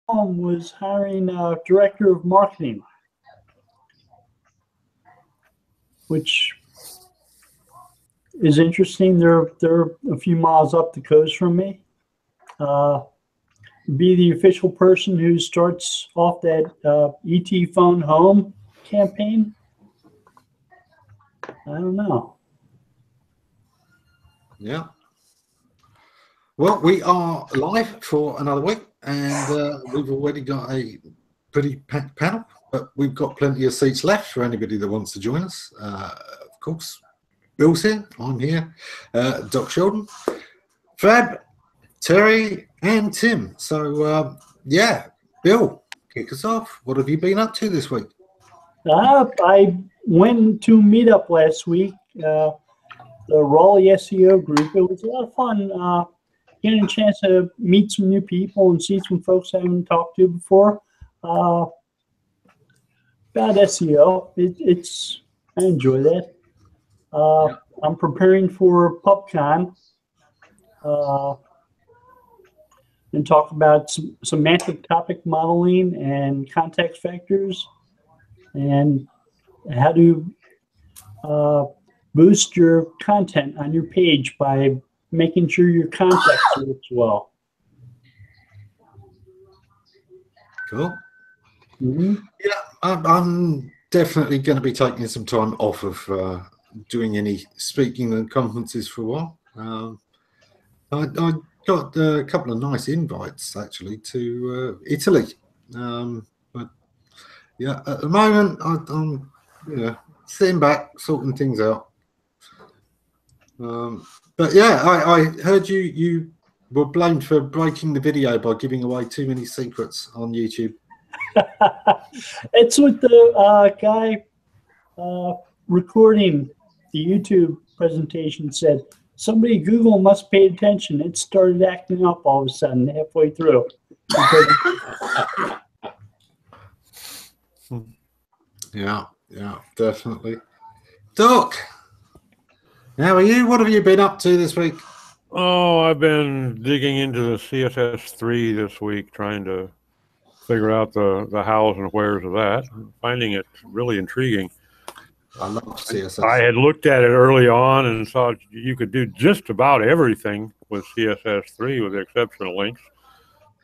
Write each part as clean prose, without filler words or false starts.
was hiring a director of marketing, which is interesting. They're a few miles up the coast from me. Be the official person who starts off that ET Phone Home campaign. I don't know. Yeah. Well, we are live for another week, and we've already got a pretty packed panel, but we've got plenty of seats left for anybody that wants to join us. Of course, Bill's here, I'm here, Doc Sheldon, Fab, Terry, and Tim. So, yeah, Bill, kick us off. What have you been up to this week? I went to Meetup last week, the Raleigh SEO group. It was a lot of fun getting a chance to meet some new people and see some folks I haven't talked to before about SEO. I enjoy that. I'm preparing for PubCon and talk about semantic topic modeling and context factors and how to boost your content on your page by making sure your context works well. Cool. Mm-hmm. Yeah, I'm definitely going to be taking some time off of doing any speaking and conferences for a while. I got a couple of nice invites actually to Italy, but yeah, at the moment I'm sitting back, sorting things out. But yeah, I heard you were blamed for breaking the video by giving away too many secrets on YouTube. It's what the guy recording the YouTube presentation said. Somebody Google must pay attention. It started acting up all of a sudden halfway through. Yeah, definitely. Doc, how are you? What have you been up to this week? Oh, I've been digging into the CSS3 this week, trying to figure out the hows and wheres of that. I'm finding it really intriguing. I love CSS. I had looked at it early on and thought you could do just about everything with CSS3 with the exception of links.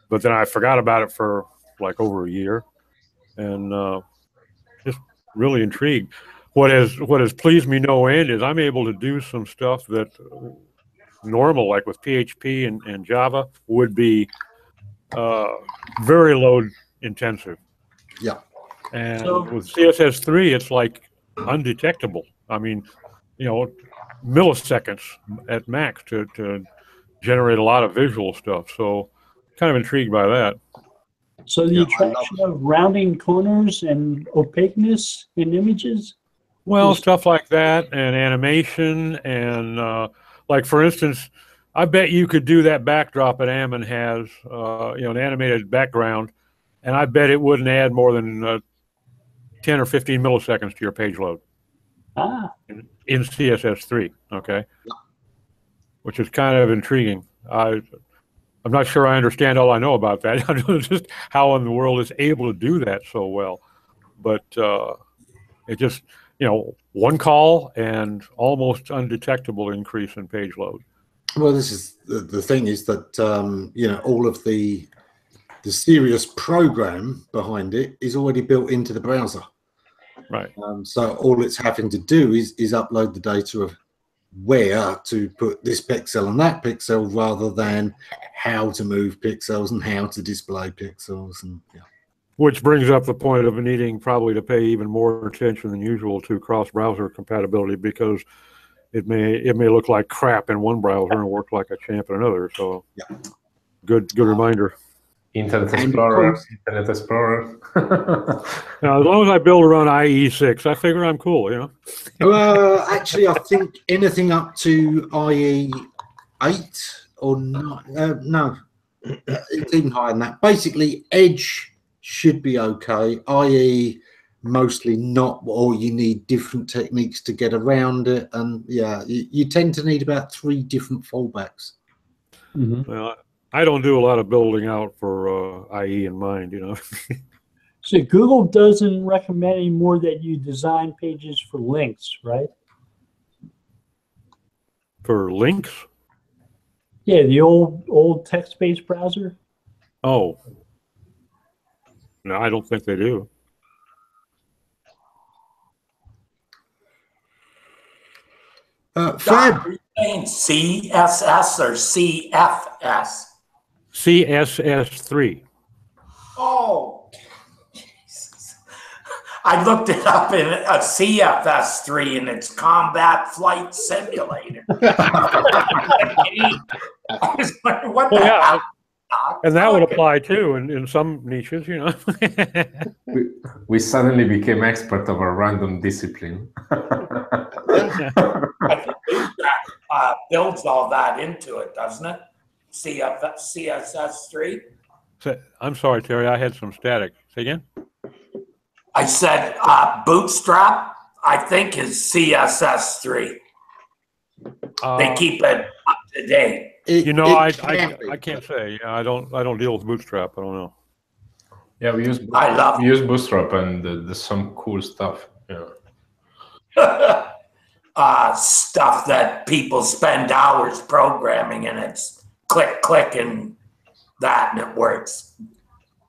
But then I forgot about it for like over a year and just really intrigued. What has pleased me no end is I'm able to do some stuff that normal, like with PHP and Java, would be very load intensive. Yeah. And with CSS3, it's like undetectable. I mean, milliseconds at max to generate a lot of visual stuff. So kind of intrigued by that. So the attraction of rounding corners and opaqueness in images? Well, stuff like that and animation and like, for instance, I bet you could do that backdrop that Ammon has, an animated background, and I bet it wouldn't add more than 10 or 15 milliseconds to your page load in CSS3, okay? Which is kind of intriguing. I'm not sure I understand all I know about that. I don't know just how in the world it's able to do that so well. But it just, one call and almost undetectable increase in page load. Well, this is the thing is that, all of the serious program behind it is already built into the browser. Right. So all it's having to do is upload the data of where to put this pixel and that pixel rather than how to move pixels and how to display pixels. And Which brings up the point of needing probably to pay even more attention than usual to cross-browser compatibility, because it may look like crap in one browser and work like a champ in another. So good reminder. Internet Explorer. Now, as long as I build around IE6, I figure I'm cool, Well, actually, I think anything up to IE8 or 9, no, it's even higher than that. Basically, Edge should be okay. IE mostly not, or you need different techniques to get around it. And yeah, you tend to need about 3 different fallbacks. Mm-hmm. Well, I don't do a lot of building out for IE in mind, you know. So Google doesn't recommend anymore that you design pages for links, right? For links? Yeah, the old text-based browser. Oh. No, I don't think they do. Fab. Are you saying CSS or CFS? CSS3. Oh, Jesus. I looked it up in a CFS3 and it's Combat Flight Simulator. I was wondering what the hell. And that would apply too in some niches, you know. We suddenly became expert of a random discipline. I think that builds all that into it, doesn't it? CSS3? I'm sorry, Terry, I had some static. Say again? I said Bootstrap, I think, is CSS3. They keep it up to date. You know, I can't say. Yeah, I don't deal with Bootstrap. I don't know. Yeah, we use Bootstrap, and there's some cool stuff. Yeah. Stuff that people spend hours programming, and it's click, and that, and it works.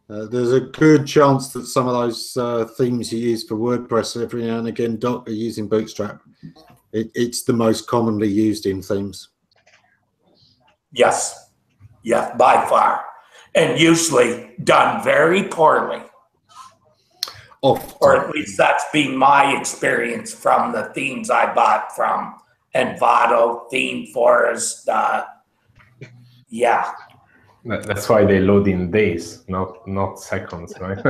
There's a good chance that some of those themes you use for WordPress every now and again, Doc, are using Bootstrap. It's the most commonly used in themes. Yes, by far, and usually done very poorly. Often. Or at least that's been my experience from the themes I bought from Envato, Theme Forest. Yeah. That's why they load in days, not seconds, right?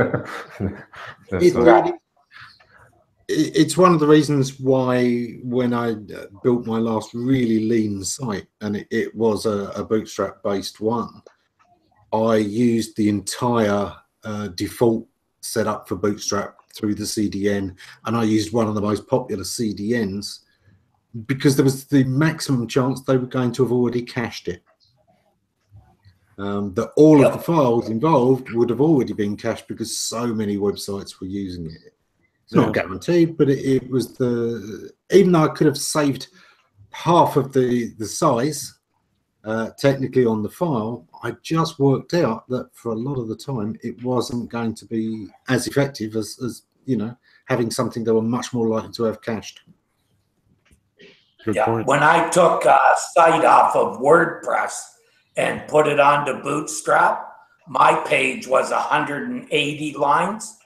It's one of the reasons why when I built my last really lean site, and it was a Bootstrap-based one, I used the entire default setup for Bootstrap through the CDN, and I used one of the most popular CDNs because there was the maximum chance they were going to have already cached it. That all of the files involved would have already been cached because so many websites were using it. It's not guaranteed, but it was even though I could have saved half of the size technically on the file, I just worked out that for a lot of the time it wasn't going to be as effective as you know, having something that were much more likely to have cached. Good point. When I took a site off of WordPress and put it onto Bootstrap, my page was 180 lines.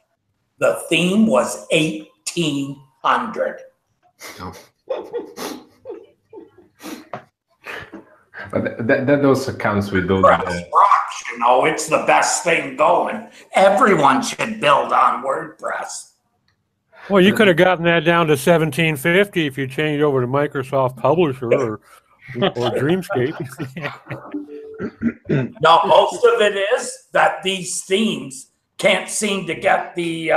The theme was 1,800. But that also counts with those. You know, it's the best thing going. Everyone should build on WordPress. Well, you could have gotten that down to 1750 if you changed over to Microsoft Publisher or Dreamscape. No, most of it is that these themes can't seem to get the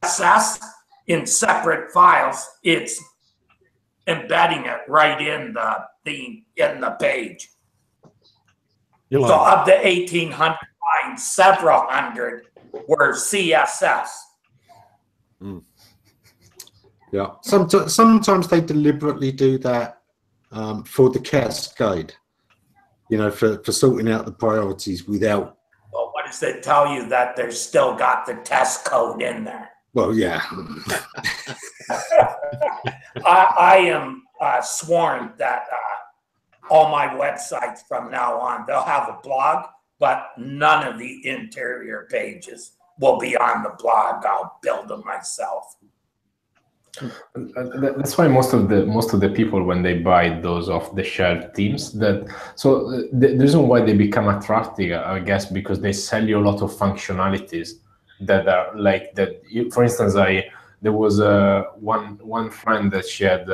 CSS in separate files. It's embedding it right in the theme in the page. So of the 1,800 lines, several hundred were CSS. Mm. Yeah, sometimes they deliberately do that for the cascade, you know, for sorting out the priorities without. Well, what does it tell you that there's still got the test code in there? Well, yeah. I am sworn that all my websites from now on, they'll have a blog, but none of the interior pages will be on the blog. I'll build them myself. That's why most of the people, when they buy those off-the-shelf themes, the reason why they become attractive, I guess, because they sell you a lot of functionalities that are like that. For instance, there was one friend that she had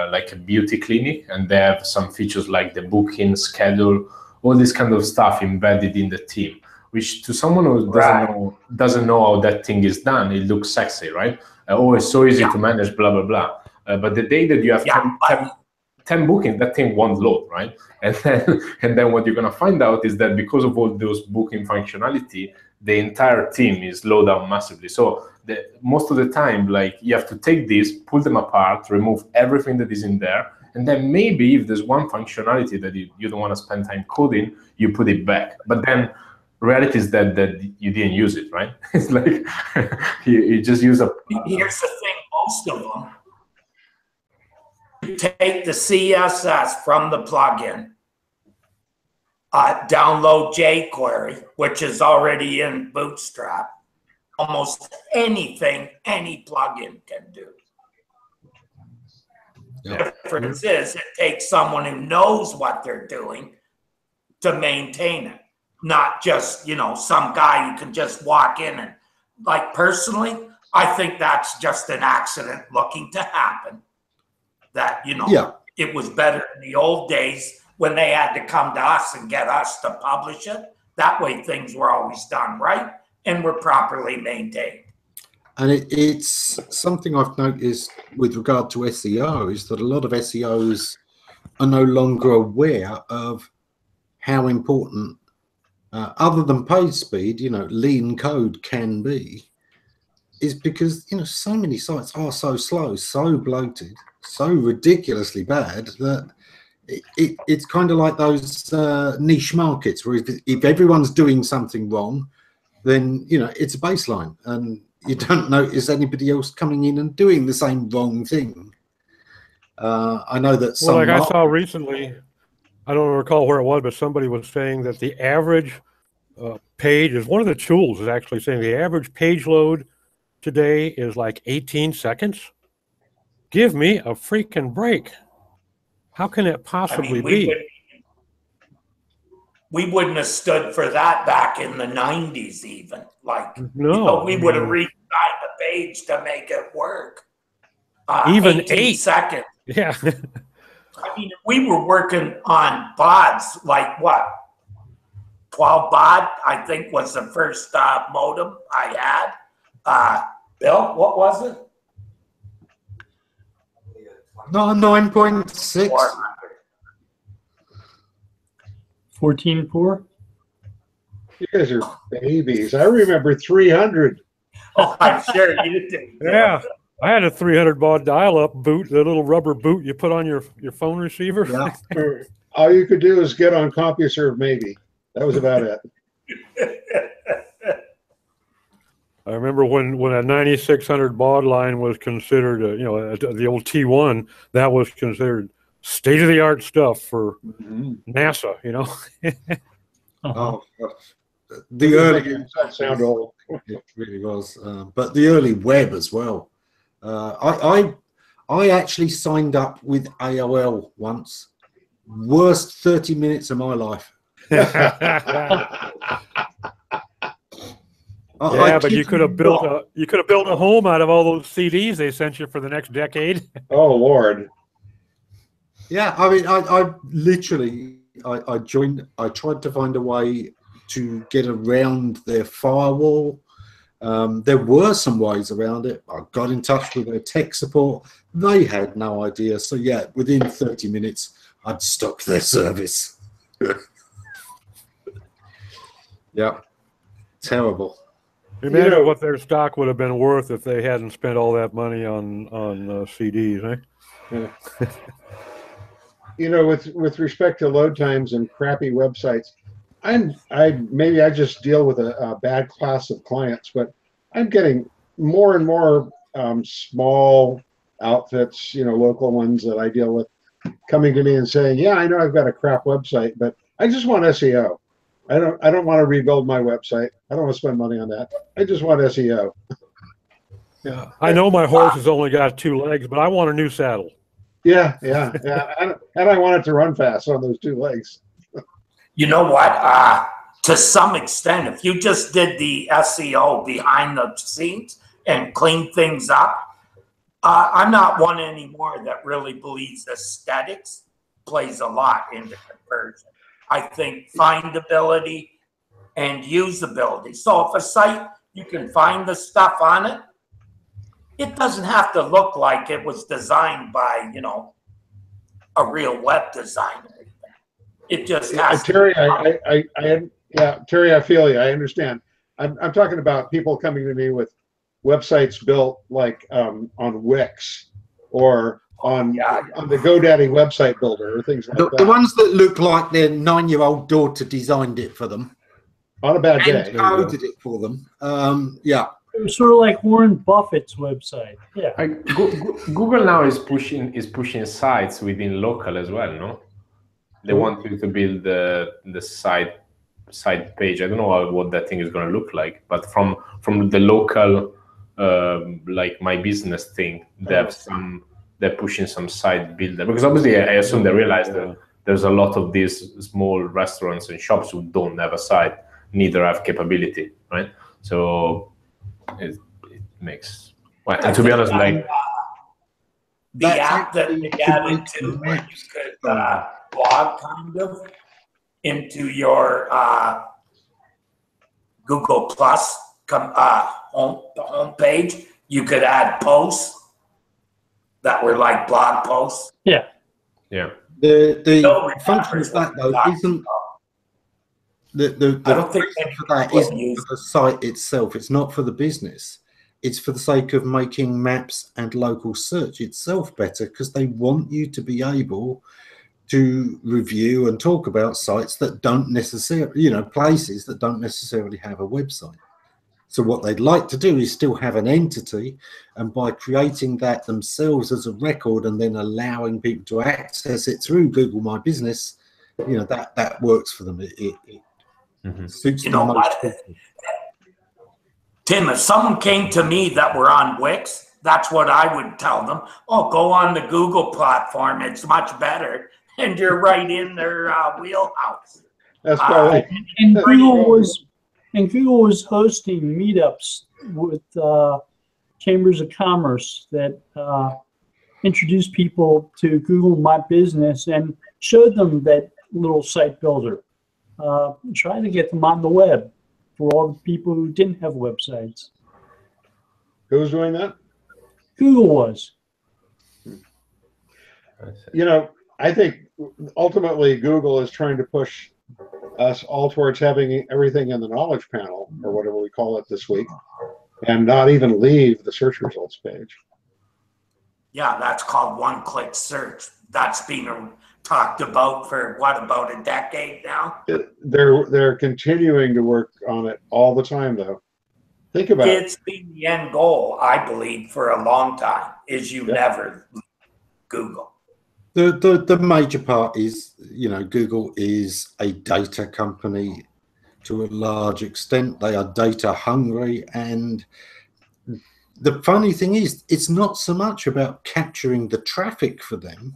like a beauty clinic, and they have some features like the booking schedule, all this kind of stuff embedded in the theme, which to someone who doesn't know how that thing is done, it looks sexy, right? Oh, it's so easy to manage, blah blah blah. But the day that you have 10 bookings, that thing won't load, right? And then what you're going to find out is that because of all those booking functionality, the entire team is slowed down massively. So most of the time, like, you have to take these, pull them apart, remove everything that is in there, and then maybe if there's one functionality that you don't want to spend time coding, you put it back. But then reality is that you didn't use it, right? It's like you just use a... Here's the thing, most of them, you take the CSS from the plugin, download jQuery, which is already in Bootstrap. Almost anything any plugin can do. The difference is it takes someone who knows what they're doing to maintain it, not just, you know, some guy you can just walk in and, like, personally, I think that's just an accident looking to happen. That, you know, it was better in the old days when they had to come to us and get us to publish it. That way things were always done right and were properly maintained. And it's something I've noticed with regard to SEO is that a lot of SEOs are no longer aware of how important, other than page speed, you know, lean code can be, is because, you know, so many sites are so slow, so bloated, so ridiculously bad that it's kind of like those niche markets where if everyone's doing something wrong, then, you know, it's a baseline and you don't notice anybody else coming in and doing the same wrong thing. I know that some... Well, like I saw recently, I don't recall where it was, but somebody was saying that the average page is one of the tools is actually saying the average page load today is like 18 seconds. Give me a freaking break. How can it possibly be? We wouldn't have stood for that back in the 90s even. Like, no, you know, we would have redesigned the page to make it work. Even 8 seconds. Yeah. I mean, we were working on BODs, like what? 12 BOD, I think, was the first modem I had. Bill, what was it? No, 9.6. 14.4. You guys are babies. I remember 300. Oh, I'm sure you did. Yeah. I had a 300 baud dial-up boot, the little rubber boot you put on your phone receiver. Yeah. All you could do is get on CompuServe, maybe. That was about it. I remember when a 9600 baud line was considered, you know, the old T1, that was considered state-of-the-art stuff for NASA, you know. Oh, the early... That sound old. It really was. But the early web as well. I actually signed up with AOL once. Worst 30 minutes of my life. Yeah, but you could have built a home out of all those CDs they sent you for the next decade. Oh Lord. Yeah, I mean, I literally joined. I tried to find a way to get around their firewall. There were some ways around it. I got in touch with their tech support. They had no idea. So yeah, within 30 minutes, I'd stopped their service. Yeah, terrible. Imagine what their stock would have been worth if they hadn't spent all that money on CDs, eh? Yeah. You know, with respect to load times and crappy websites, maybe I just deal with a bad class of clients, but I'm getting more and more small outfits, you know, local ones that I deal with, coming to me and saying, "Yeah, I know I've got a crap website, but I just want SEO. I don't want to rebuild my website. I don't want to spend money on that. I just want SEO." Yeah, I know my horse has only got 2 legs, but I want a new saddle. Yeah. And I want it to run fast on those 2 legs. You know what? To some extent, if you just did the SEO behind the scenes and cleaned things up, I'm not one anymore that really believes aesthetics plays a lot into conversion. I think findability and usability. So if a site, you can find the stuff on it, it doesn't have to look like it was designed by, you know, a real web designer. It just Yeah, has Terry, Terry, I feel you. I understand. I'm talking about people coming to me with websites built like on Wix or on the GoDaddy website builder or things like that. The ones that look like their 9-year-old daughter designed it for them. On a bad day. And coded it for them. Yeah. It was sort of like Warren Buffett's website. Yeah. Google now is pushing sites within local as well, no? They want you to build the site page. I don't know what that thing is going to look like, but from the local like My Business thing, they're pushing some site builder, because obviously I assume they realize that there's a lot of these small restaurants and shops who don't have a site, neither have capability, right? So it makes, well, and to be honest, like the app that they added to where you could blog kind of into your Google Plus home page. You could add posts that were like blog posts. Yeah. Yeah. The function of that though isn't I don't think for that isn't for the site itself. It's not for the business. It's for the sake of making maps and local search itself better, because they want you to be able to review and talk about sites that don't necessarily, places that don't necessarily have a website. So what they'd like to do is still have an entity, and by creating that themselves as a record and then allowing people to access it through Google My Business, that works for them. It suits them most people. Tim, if someone came to me that were on Wix, that's what I would tell them. Oh, go on the Google platform. It's much better. And you're right in their wheelhouse. That's probably and Google was hosting meetups with chambers of commerce that introduced people to Google My Business and showed them that little site builder. Trying to get them on the web for all the people who didn't have websites. Who's doing that? Google was. I think ultimately Google is trying to push us all towards having everything in the knowledge panel, or whatever we call it this week, and not even leave the search results page. Yeah, that's called one-click search. That's been talked about for about a decade now. They're continuing to work on it all the time, though. Think about it. It's been the end goal, I believe, for a long time, is you never leave Google. The major part is, Google is a data company to a large extent. They are data hungry, and the funny thing is, it's not so much about capturing the traffic for them.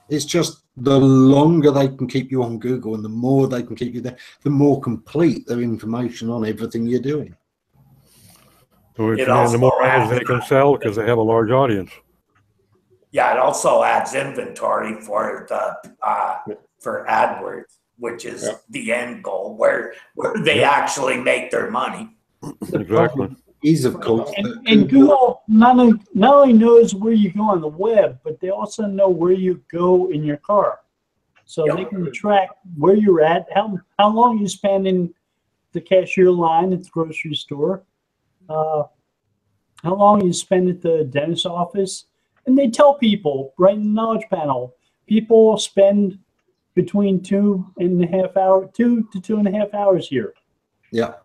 It's just the longer they can keep you on Google and the more they can keep you there, the more complete their information on everything you're doing. So the more ads they can sell because they have a large audience. Yeah, it also adds inventory for for AdWords, which is the end goal, where they actually make their money. Exactly. Is of course, and Google not only knows where you go on the web, but they also know where you go in your car, so they can track where you're at, how long you spend in the cashier line at the grocery store, how long you spend at the dentist's office. And they tell people right in the knowledge panel, people spend between 2 to 2.5 hours here. Yeah.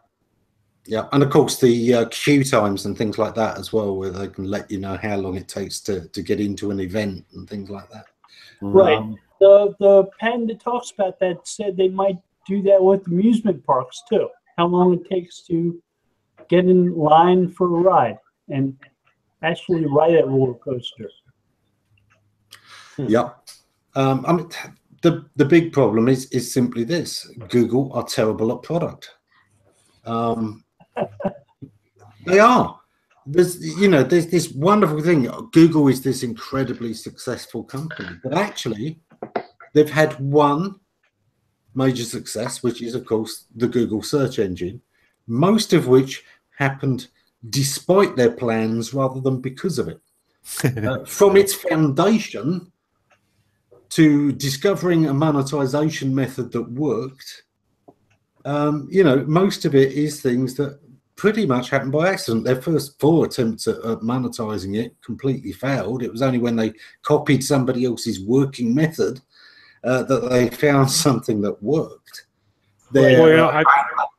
Yeah. And of course the queue times and things like that as well, where they can let you know how long it takes to get into an event and things like that. Right. The patent that talks about that said they might do that with amusement parks too. How long it takes to get in line for a ride and actually ride a roller coaster. Yeah. I mean, the big problem is simply this: Google are terrible at product. They are. There's this wonderful thing. Google is this incredibly successful company, but actually they've had one major success, which is of course the Google search engine, most of which happened despite their plans rather than because of it. From its foundation, to discovering a monetization method that worked, you know, most of it is things that pretty much happened by accident. Their first 4 attempts at monetizing it completely failed. It was only when they copied somebody else's working method that they found something that worked. Well, you know,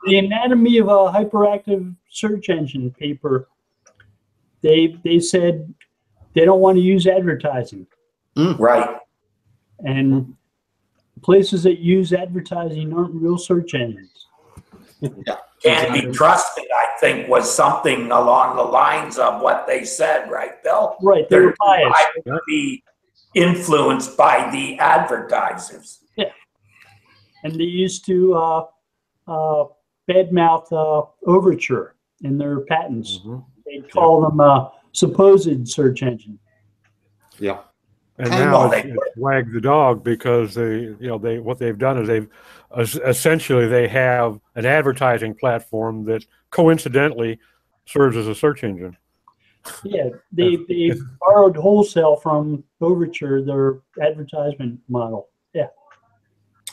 the Anatomy of a Hyperactive Search Engine paper, they said they don't want to use advertising. Right. And places that use advertising aren't real search engines. Yeah. Can't be trusted, I think, was something along the lines of what they said, right, Bill? Right, they were biased. I would be influenced by the advertisers. Yeah. And they used to badmouth Overture in their patents. They'd call them a supposed search engine. Yeah. And now it's wag the dog, because what they've done is they've essentially they have an advertising platform that coincidentally serves as a search engine. Yeah, they borrowed wholesale from Overture, their advertisement model. Yeah.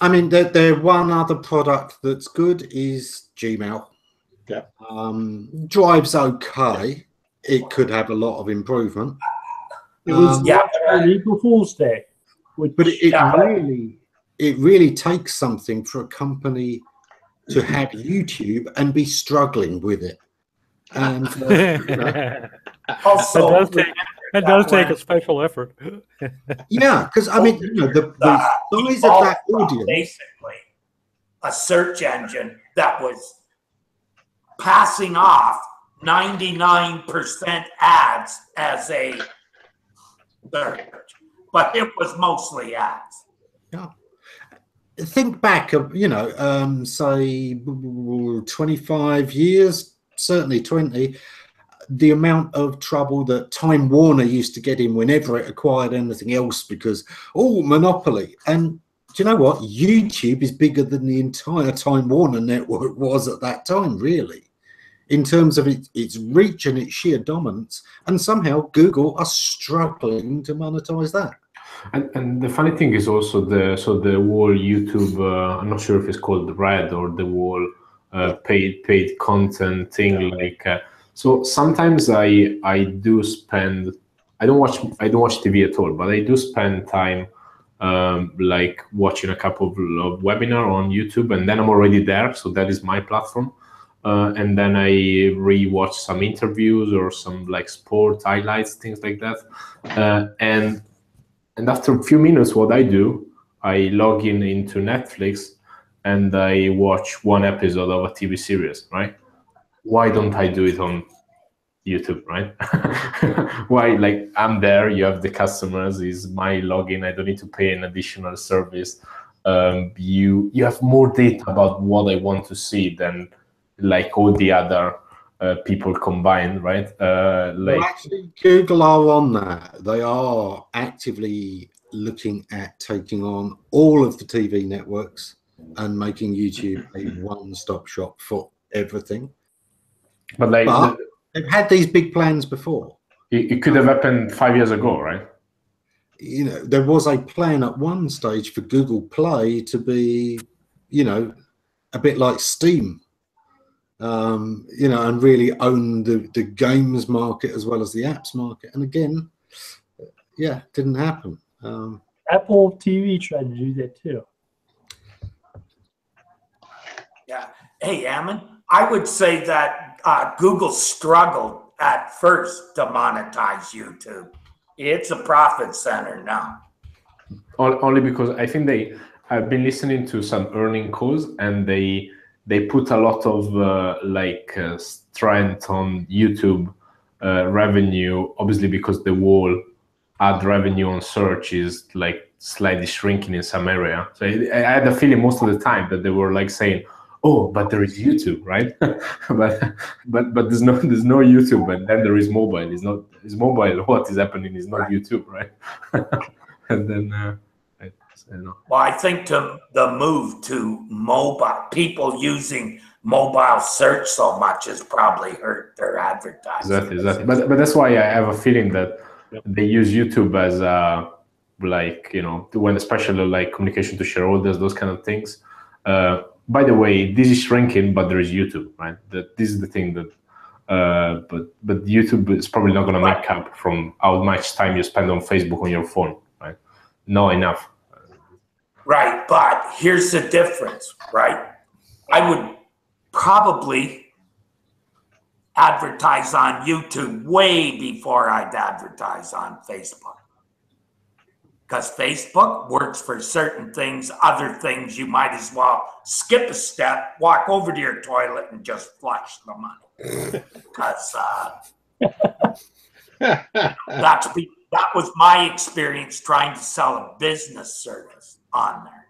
I mean, their one other product that's good is Gmail. Yeah. Drive's okay. It could have a lot of improvement. It was on April Fool's Day. But it really takes something for a company to have YouTube and be struggling with it. And Also, it does take a special effort. Yeah, because I mean, you know, the size of that audience. Basically, a search engine that was passing off 99% ads as a search, but it was mostly ads. Yeah. Think back of, you know, say 25 years, certainly 20, the amount of trouble that Time Warner used to get in whenever it acquired anything else because, monopoly. And do you know what? YouTube is bigger than the entire Time Warner network was at that time, really, in terms of its reach and its sheer dominance. And somehow Google are struggling to monetize that. And the funny thing is also the whole YouTube, I'm not sure if it's called Red or the whole paid content thing. Like, so sometimes I do spend, I don't watch TV at all, but I do spend time like watching a couple of webinar on YouTube, and then I'm already there. So that is my platform. And then I re-watch some interviews or some like sport highlights, things like that. And after a few minutes, what I do, I log into Netflix and I watch one episode of a TV series, right? Why don't I do it on YouTube, right? Why? Like, I'm there, you have the customers, is my login, I don't need to pay an additional service. You have more data about what I want to see than like all the other people combined, right? Well, actually, Google are on that. They are actively looking at taking on all of the TV networks and making YouTube a one-stop shop for everything. But they've had these big plans before. It could have happened 5 years ago, right? You know, there was a plan at one stage for Google Play to be, you know, a bit like Steam. You know, and really own the games market as well as the apps market. And again, yeah, didn't happen. Apple TV tried to do that too. Yeah. Hey, Ammon, I would say that Google struggled at first to monetize YouTube. It's a profit center now. Only because I think I've been listening to some earning calls, and they put a lot of strength on YouTube revenue, obviously because the whole ad revenue on search is like slightly shrinking in some area. So I had a feeling most of the time that they were like saying, "Oh, but there is YouTube, right?" but there's no YouTube, and then there is mobile. Is mobile what is happening is not YouTube, right? And then I don't know. Well, I think the move to mobile, people using mobile search so much has probably hurt their advertising. Exactly. But that's why I have a feeling that they use YouTube as like, you know, when especially like communication to shareholders, those kind of things. By the way, this is shrinking, but there is YouTube, right? This is the thing that, but YouTube is probably not going to make up from how much time you spend on Facebook on your phone, right? Not enough. Right, but here's the difference, right? I would probably advertise on YouTube way before I'd advertise on Facebook. Because Facebook works for certain things, other things you might as well skip a step, walk over to your toilet and just flush the money. Because that was my experience trying to sell a business service on there.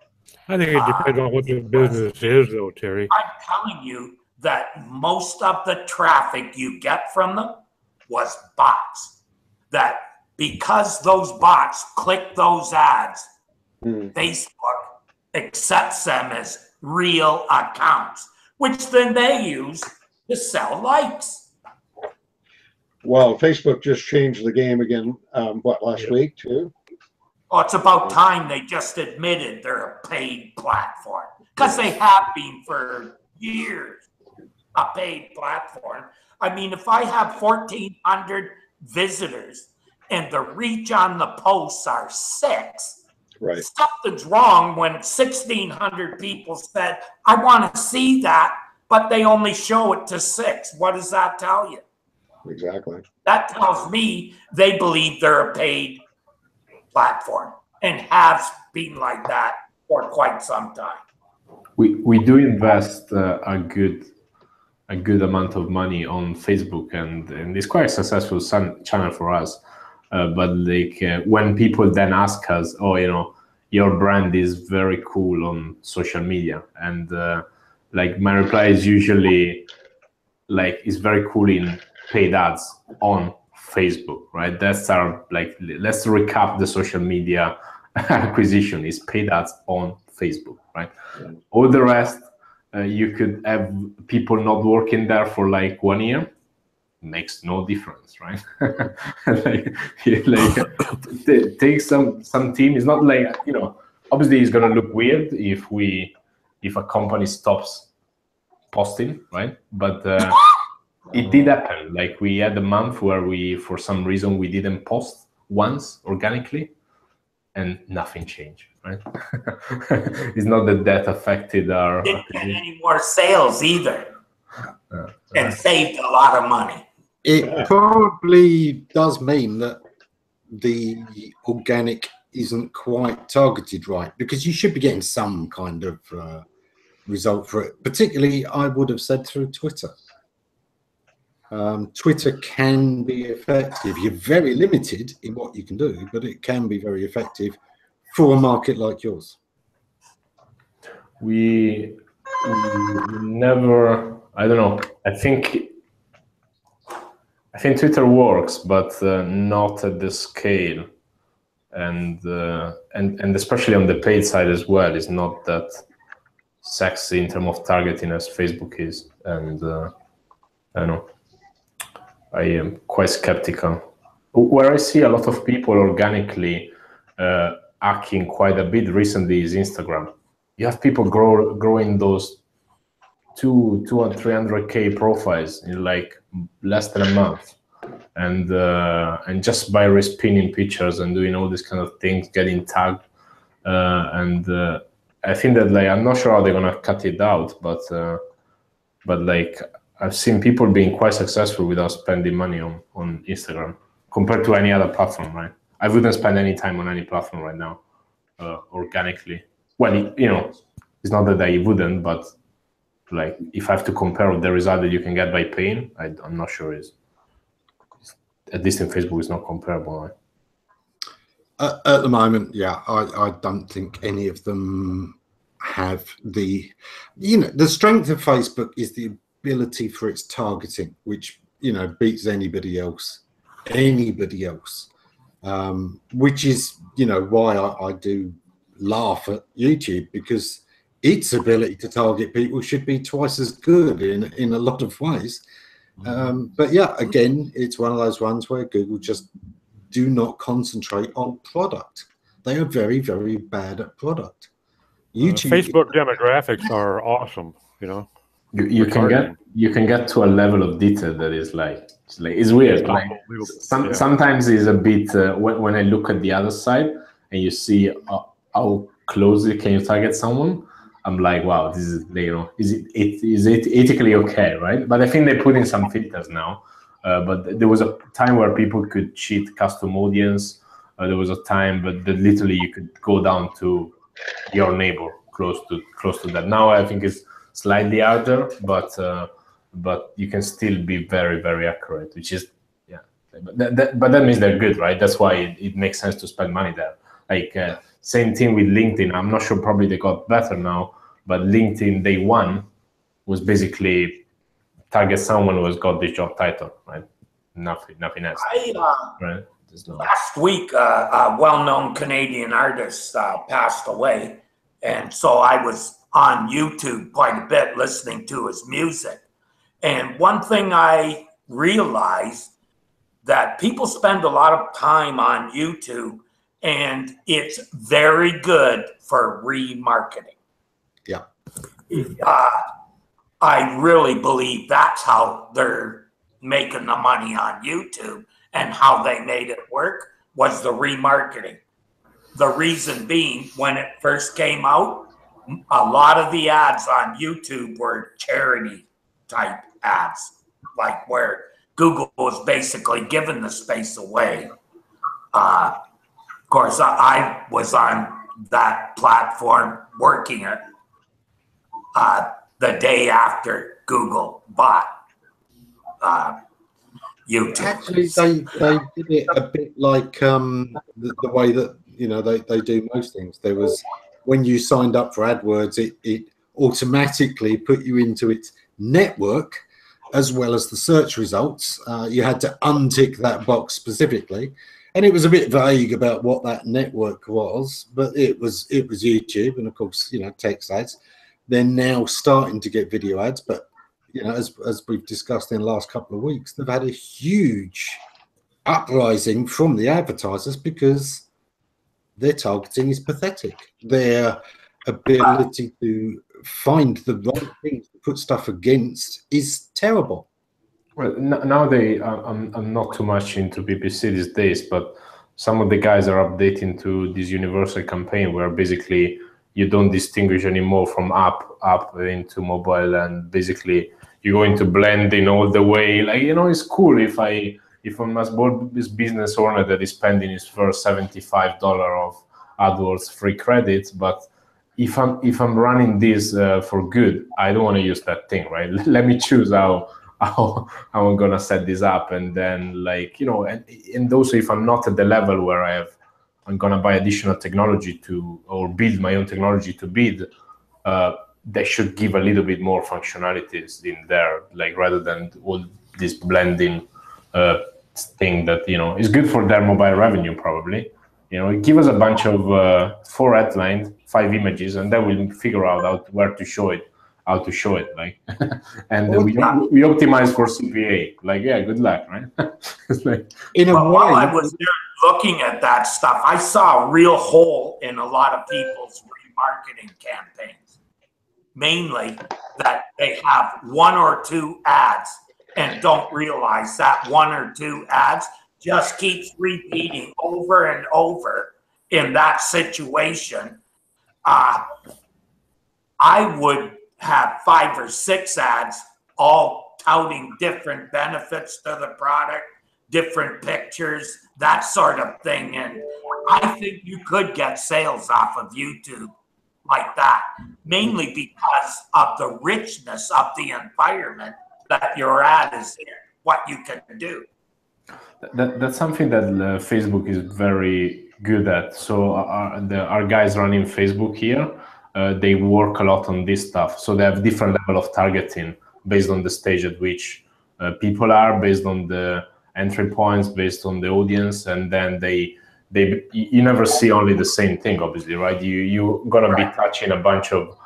I think it depends on what the business is, though, Terry. I'm telling you that most of the traffic you get from them was bots. That because those bots click those ads, Facebook accepts them as real accounts, which then they use to sell likes. Well, Facebook just changed the game again, last week, too? Oh, it's about time they just admitted they're a paid platform. Because they have been for years, a paid platform. I mean, if I have 1,400 visitors and the reach on the posts are 6, right, something's wrong when 1,600 people said, I want to see that, but they only show it to 6. What does that tell you? Exactly. That tells me they believe they're a paid platform and has been like that for quite some time. We do invest a good amount of money on Facebook, and it's quite a successful channel for us. But like when people then ask us, oh, you know, your brand is very cool on social media, and like my reply is usually like, it's very cool in paid ads on Facebook, right? That's our, like, let's recap the social media acquisition is paid ads on Facebook, right? All the rest, you could have people not working there for like 1 year, makes no difference, right? Take some team. It's not like, you know, obviously it's gonna look weird if a company stops posting, right? But it did happen. Like we had a month where for some reason we didn't post once organically, and nothing changed, right? It's not that affected our. Didn't get any more sales either, and saved a lot of money. It probably does mean that the organic isn't quite targeted right, because you should be getting some kind of result for it. Particularly, I would have said through Twitter. Twitter can be effective. You're very limited in what you can do, but it can be very effective for a market like yours. We never, I don't know, I think Twitter works, but not at the scale, and especially on the paid side as well, is not that sexy in terms of targeting as Facebook is, and I don't know. I am quite skeptical. Where I see a lot of people organically hacking quite a bit recently is Instagram. You have people growing those 200 and 300K profiles in like less than a month, and just by respinning pictures and doing all these kind of things, getting tagged, and I think that, like, I'm not sure how they're gonna cut it out, but like, I've seen people being quite successful without spending money on Instagram compared to any other platform, right? I wouldn't spend any time on any platform right now, organically. Well, you know, it's not that I wouldn't, but like, if I have to compare the result that you can get by paying, I'm not sure is, at least in Facebook, it's not comparable, right? At the moment, yeah, I don't think any of them have the, you know, the strength of Facebook is the ability for its targeting, which, you know, beats anybody else, which is, you know, why I do laugh at YouTube, because its ability to target people should be twice as good in a lot of ways. But yeah, again, it's one of those ones where Google just do not concentrate on product. They are very, very bad at product. YouTube, Facebook demographics are awesome. You know, you can get to a level of detail that is like it's weird. It's like unbelievable. sometimes it's a bit when I look at the other side and you see how closely can you target someone. I'm like, wow, this is, you know, is it ethically okay, right? But I think they put in some filters now. But there was a time where people could cheat custom audience. There was a time, but literally you could go down to your neighbor, close to that. Now I think it's slightly harder, but you can still be very, very accurate, which is, yeah. But that means they're good, right? That's why it makes sense to spend money there. Like same thing with LinkedIn. I'm not sure, probably they got better now, but LinkedIn day one was basically target someone who has got the job title, right? Nothing else. Right? Last week, a well-known Canadian artist passed away, and so I was on YouTube quite a bit listening to his music. And one thing I realized, that people spend a lot of time on YouTube, and it's very good for remarketing. Yeah. I really believe that's how they're making the money on YouTube, and how they made it work was the remarketing. The reason being, when it first came out, a lot of the ads on YouTube were charity type ads, like where Google was basically giving the space away. Of course, I was on that platform working it the day after Google bought YouTube. Actually, they did it a bit like the way that, you know, they do most things. There was, when you signed up for AdWords, it automatically put you into its network as well as the search results. You had to untick that box specifically, and it was a bit vague about what that network was, but it was YouTube, and of course, you know, text ads. They're now starting to get video ads, but you know, as we've discussed in the last couple of weeks, they've had a huge uprising from the advertisers because their targeting is pathetic. Their ability to find the right things to put stuff against is terrible. Well, now I'm not too much into PPC these days, but some of the guys are updating to this universal campaign where basically you don't distinguish anymore from app into mobile, and basically you go into blending all the way. Like, you know, it's cool if I'm a small business owner that is spending his first $75 of AdWords free credits, but if I'm running this for good, I don't want to use that thing, right? Let me choose how I'm gonna set this up, and then, like, you know, and also if I'm not at the level where I'm gonna buy additional technology or build my own technology to bid, they should give a little bit more functionalities in there, like, rather than all this blending thing that, you know, is good for their mobile revenue probably. You know, give us a bunch of 4 headlines, 5 images, and then we'll figure out where to show it, how to show it, like, and we optimize for CPA. Like, yeah, good luck, right? It's like, in a way, while I was there looking at that stuff, I saw a real hole in a lot of people's remarketing campaigns. Mainly that they have 1 or 2 ads and don't realize that 1 or 2 ads just keeps repeating over and over in that situation. I would have 5 or 6 ads all touting different benefits to the product, different pictures, that sort of thing. And I think you could get sales off of YouTube like that, mainly because of the richness of the environment that your ad is in, what you can do. That's something that Facebook is very good at. So our guys running Facebook here, they work a lot on this stuff. So they have different level of targeting based on the stage at which people are, based on the entry points, based on the audience, and then you never see only the same thing, obviously, right? You're gonna be touching a bunch of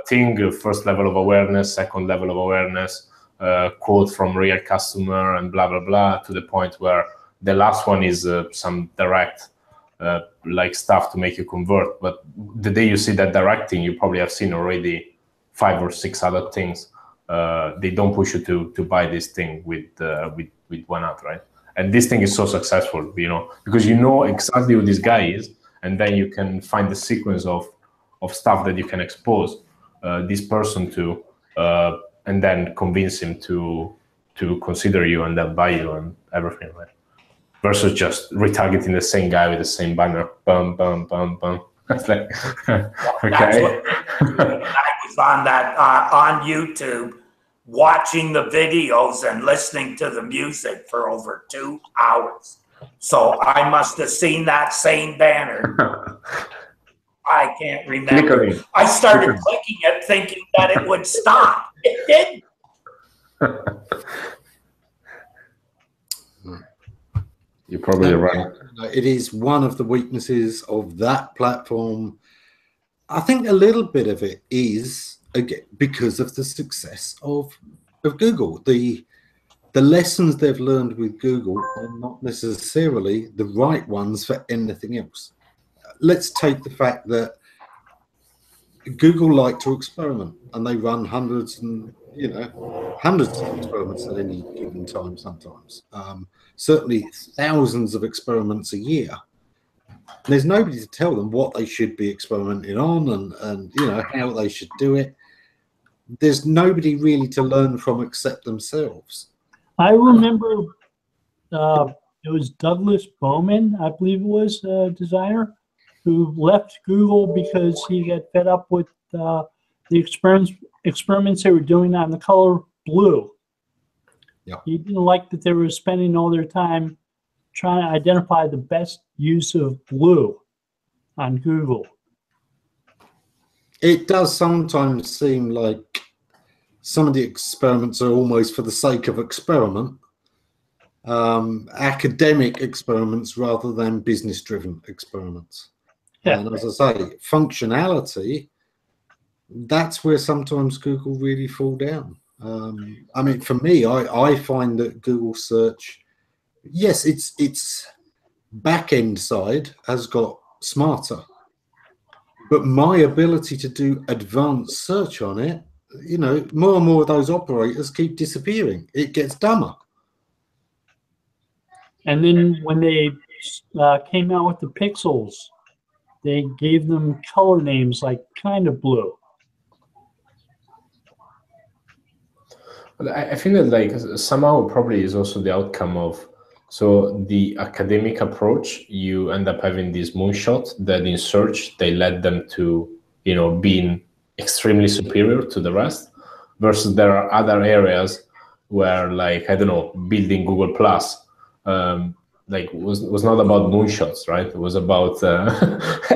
things: first level of awareness, second level of awareness, quote from real customer, and blah blah blah, to the point where the last one is some direct like stuff to make you convert. But the day you see that directing, you probably have seen already 5 or 6 other things. They don't push you to buy this thing with one ad, right? And this thing is so successful, you know, because you know exactly who this guy is, and then you can find the sequence of stuff that you can expose this person to, and then convince him to consider you and then buy you and everything, right? Versus just retargeting the same guy with the same banner, bum bum bum bum. It's like, okay. I was on that on YouTube, watching the videos and listening to the music for over 2 hours. So I must have seen that same banner. I can't remember. I started clicking it thinking that it would stop. It didn't. You're probably right. It is one of the weaknesses of that platform. I think a little bit of it is, again, because of the success of Google. The lessons they've learned with Google are not necessarily the right ones for anything else. Let's take the fact that Google like to experiment, and they run hundreds of experiments at any given time sometimes. Certainly thousands of experiments a year. And there's nobody to tell them what they should be experimenting on and you know how they should do it. There's nobody really to learn from except themselves. I remember it was Douglas Bowman, I believe it was, a designer, who left Google because he got fed up with the experiments they were doing on the color blue. Yeah. He didn't like that they were spending all their time trying to identify the best use of blue on Google. It does sometimes seem like some of the experiments are almost for the sake of experiment, academic experiments rather than business-driven experiments. Yeah. And as I say, functionality, that's where sometimes Google really fall down. I mean, for me, I find that Google search, yes, its back-end side has got smarter, but my ability to do advanced search on it, you know, more and more of those operators keep disappearing. It gets dumber. And then when they came out with the pixels, they gave them color names like kind of blue. I think that like somehow probably is also the outcome of, so the academic approach, you end up having these moonshots that in search, they led them to, you know, being extremely superior to the rest, versus there are other areas where, like, I don't know, building Google Plus, like was not about moonshots, right? It was about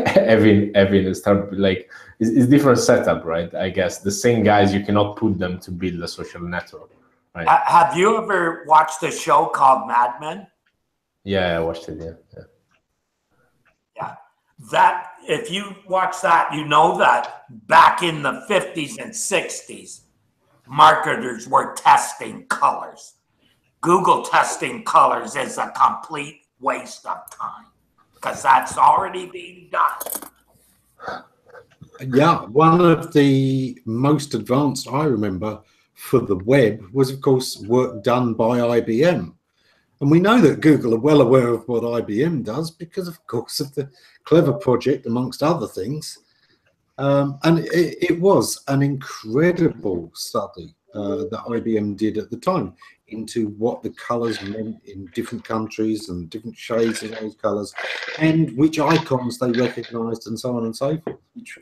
having start, like, it's different setup, right? I guess the same guys, you cannot put them to build a social network, right? Have you ever watched a show called Mad Men? Yeah, I watched it. Yeah. That, if you watch that, you know that back in the 50s and 60s, marketers were testing colors. Google testing colors is a complete waste of time because that's already being done. Yeah, one of the most advanced I remember for the web was, of course, work done by IBM. And we know that Google are well aware of what IBM does because, of course, of the Clever project, amongst other things. And it was an incredible study that IBM did at the time into what the colors meant in different countries and different shades of those colors and which icons they recognized and so on and so forth, which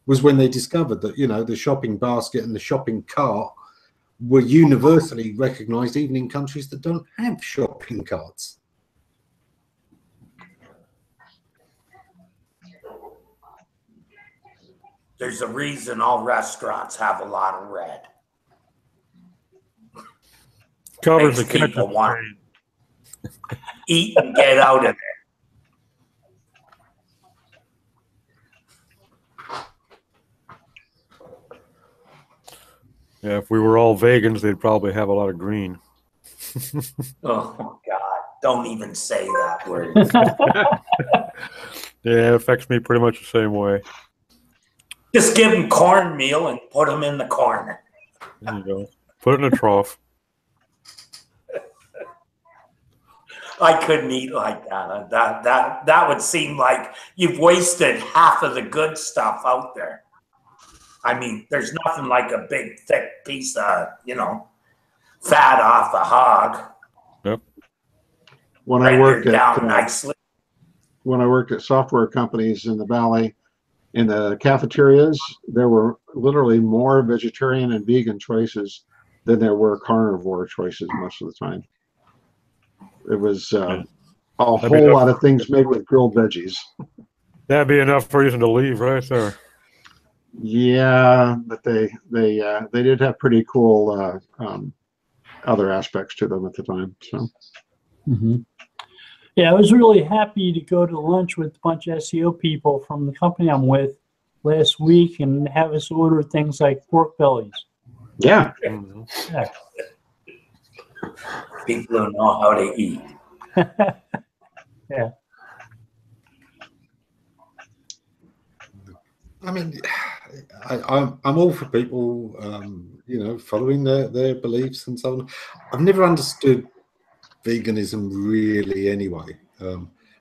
was when they discovered that, you know, the shopping basket and the shopping cart were universally recognized even in countries that don't have shopping carts. There's a reason all restaurants have a lot of red. Covers the people want eat and get out of there. Yeah, if we were all vegans, they'd probably have a lot of green. Oh God! Don't even say that word. Yeah, it affects me pretty much the same way. Just give them cornmeal and put them in the corner. There you go. Put it in a trough. I couldn't eat like that. That would seem like you've wasted half of the good stuff out there. I mean, there's nothing like a big, thick piece of, fat off a hog. Yep. When I worked at nicely. When I worked at software companies in the Valley, in the cafeterias, there were literally more vegetarian and vegan choices than there were carnivore choices most of the time. It was a whole lot of things made with grilled veggies. That'd be enough reason to leave right there. Yeah, but they did have pretty cool other aspects to them at the time. So. Mm-hmm. Yeah, I was really happy to go to lunch with a bunch of SEO people from the company I'm with last week and have us order things like pork bellies. Yeah. Mm-hmm. Yeah. People who know how to eat. Yeah. I mean, I'm all for people, following their beliefs and so on. I've never understood veganism really anyway.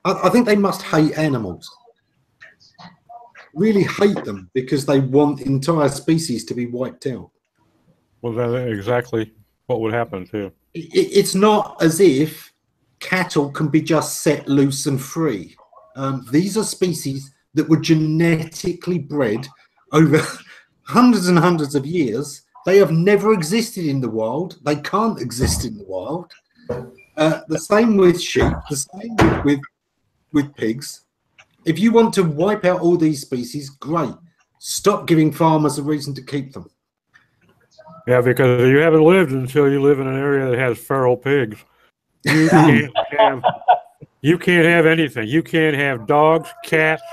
I think they must hate animals. Really hate them because they want entire species to be wiped out. Well, that's exactly what would happen too. It's not as if cattle can be just set loose and free. These are species that were genetically bred over hundreds and hundreds of years. They have never existed in the wild. They can't exist in the wild. The same with sheep, the same with pigs. If you want to wipe out all these species, great. Stop giving farmers a reason to keep them. Yeah, because you haven't lived until you live in an area that has feral pigs. You can't have anything. You can't have dogs, cats,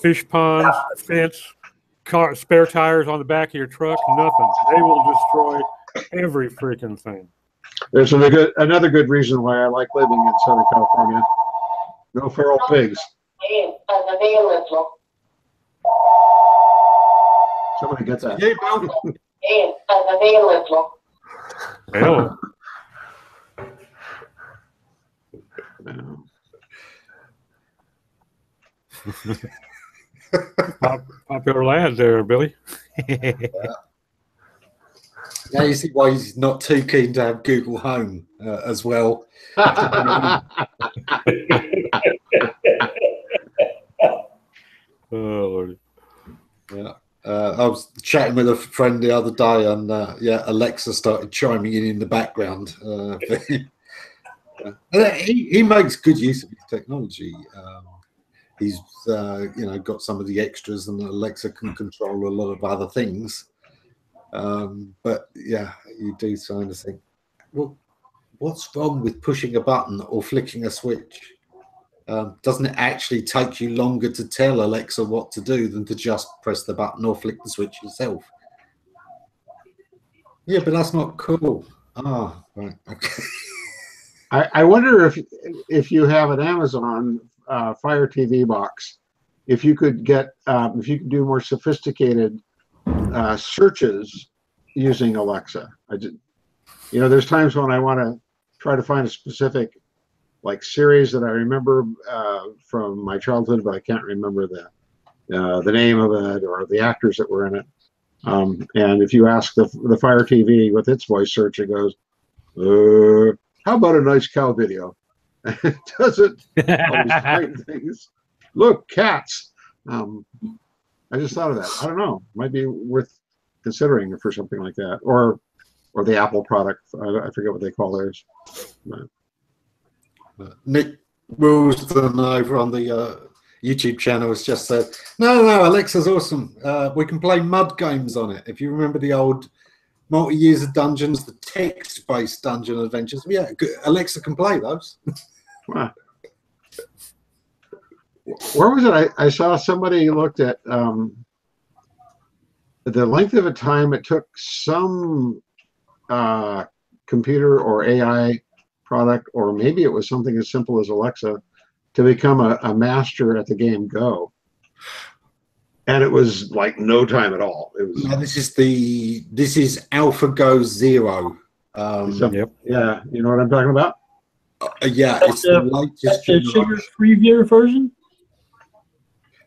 fish ponds, fence, spare tires on the back of your truck, nothing. They will destroy every freaking thing. There's another good reason why I like living in Southern California. No feral pigs. Somebody get that. Yeah, Hell. Popular lad there, Billy. Now you see why he's not too keen to have Google Home as well. Oh, Lord. Yeah. I was chatting with a friend the other day, and Alexa started chiming in the background. He makes good use of his technology. He's got some of the extras, and Alexa can control a lot of other things. But yeah, you do kind of think, well, what's wrong with pushing a button or flicking a switch? Doesn't it actually take you longer to tell Alexa what to do than to just press the button or flick the switch yourself? Yeah, but that's not cool. Ah, right. Okay. I wonder if you have an Amazon Fire TV box, if you could do more sophisticated searches using Alexa. There's times when I want to try to find a specific series that I remember from my childhood, but I can't remember the name of it or the actors that were in it. And if you ask the Fire TV with its voice search, it goes, how about a nice cow video? It doesn't always find things. Look, cats. I just thought of that. I don't know. Might be worth considering for something like that, or the Apple product. I forget what they call theirs. Nick Wilson over on the YouTube channel has just said, no, Alexa's awesome. We can play mud games on it. If you remember the old multi-user dungeons, the text-based dungeon adventures, yeah, Alexa can play those. Wow. Where was it? I saw somebody looked at the length of a time it took some computer or AI product, or maybe it was something as simple as Alexa, to become a master at the game Go. And it was like no time at all. It was. Now this is AlphaGo 0. Yep. Yeah, you know what I'm talking about? Yeah, it's the latest the sugar-free version.